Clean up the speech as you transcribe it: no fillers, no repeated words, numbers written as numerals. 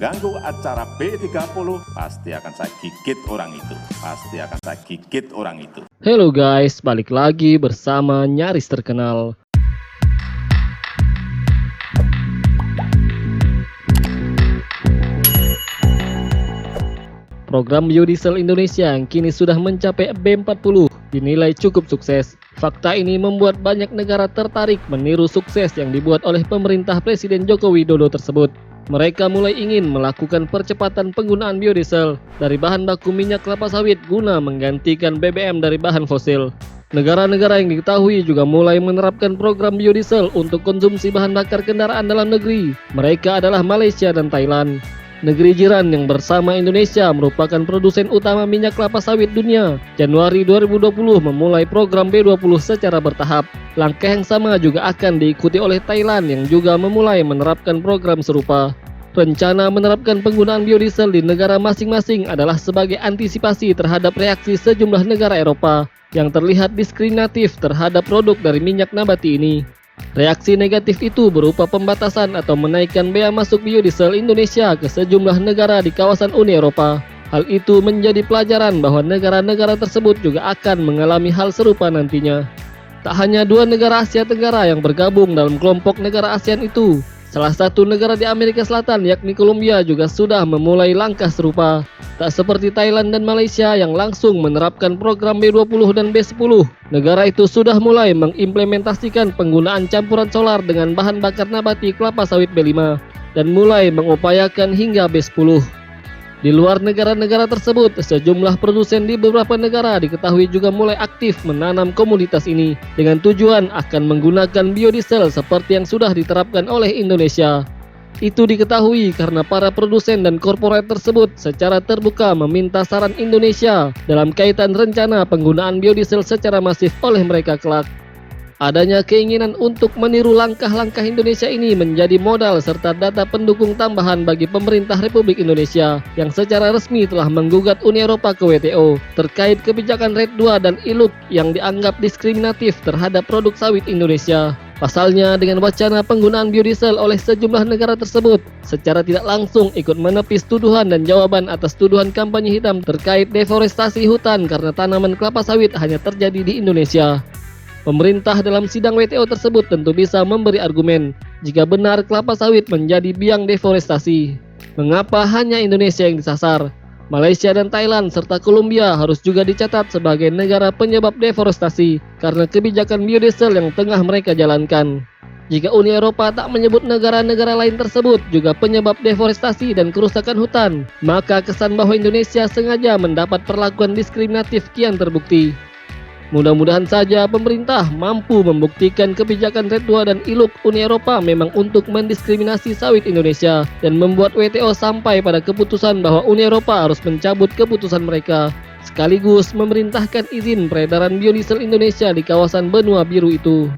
mengganggu acara B30, pasti akan saya gigit orang itu. Halo guys, balik lagi bersama Nyaris Terkenal. Program biodiesel Indonesia yang kini sudah mencapai B40 dinilai cukup sukses. Fakta ini membuat banyak negara tertarik meniru sukses yang dibuat oleh pemerintah Presiden Joko Widodo tersebut. Mereka mulai ingin melakukan percepatan penggunaan biodiesel dari bahan baku minyak kelapa sawit guna menggantikan BBM dari bahan fosil. Negara-negara yang diketahui juga mulai menerapkan program biodiesel untuk konsumsi bahan bakar kendaraan dalam negeri. Mereka adalah Malaysia dan Thailand. Negeri jiran yang bersama Indonesia merupakan produsen utama minyak kelapa sawit dunia. Januari 2020 memulai program B20 secara bertahap. Langkah yang sama juga akan diikuti oleh Thailand yang juga memulai menerapkan program serupa. Rencana menerapkan penggunaan biodiesel di negara masing-masing adalah sebagai antisipasi terhadap reaksi sejumlah negara Eropa yang terlihat diskriminatif terhadap produk dari minyak nabati ini. Reaksi negatif itu berupa pembatasan atau menaikkan bea masuk biodiesel Indonesia ke sejumlah negara di kawasan Uni Eropa. Hal itu menjadi pelajaran bahwa negara-negara tersebut juga akan mengalami hal serupa nantinya. Tak hanya dua negara Asia Tenggara yang bergabung dalam kelompok negara ASEAN itu, salah satu negara di Amerika Selatan yakni Kolombia juga sudah memulai langkah serupa. Tak seperti Thailand dan Malaysia yang langsung menerapkan program B20 dan B10, negara itu sudah mulai mengimplementasikan penggunaan campuran solar dengan bahan bakar nabati kelapa sawit B5 dan mulai mengupayakan hingga B10. Di luar negara-negara tersebut, sejumlah produsen di beberapa negara diketahui juga mulai aktif menanam komoditas ini dengan tujuan akan menggunakan biodiesel seperti yang sudah diterapkan oleh Indonesia. Itu diketahui karena para produsen dan korporat tersebut secara terbuka meminta saran Indonesia dalam kaitan rencana penggunaan biodiesel secara masif oleh mereka kelak. Adanya keinginan untuk meniru langkah-langkah Indonesia ini menjadi modal serta data pendukung tambahan bagi pemerintah Republik Indonesia yang secara resmi telah menggugat Uni Eropa ke WTO terkait kebijakan RED II dan ILUC yang dianggap diskriminatif terhadap produk sawit Indonesia. Pasalnya, dengan wacana penggunaan biodiesel oleh sejumlah negara tersebut secara tidak langsung ikut menepis tuduhan dan jawaban atas tuduhan kampanye hitam terkait deforestasi hutan karena tanaman kelapa sawit hanya terjadi di Indonesia. Pemerintah dalam sidang WTO tersebut tentu bisa memberi argumen jika benar kelapa sawit menjadi biang deforestasi. Mengapa hanya Indonesia yang disasar? Malaysia dan Thailand serta Kolombia harus juga dicatat sebagai negara penyebab deforestasi karena kebijakan biodiesel yang tengah mereka jalankan. Jika Uni Eropa tak menyebut negara-negara lain tersebut juga penyebab deforestasi dan kerusakan hutan, maka kesan bahwa Indonesia sengaja mendapat perlakuan diskriminatif kian terbukti. Mudah-mudahan saja pemerintah mampu membuktikan kebijakan RED II dan ILUC Uni Eropa memang untuk mendiskriminasi sawit Indonesia dan membuat WTO sampai pada keputusan bahwa Uni Eropa harus mencabut keputusan mereka, sekaligus memerintahkan izin peredaran biodiesel Indonesia di kawasan benua biru itu.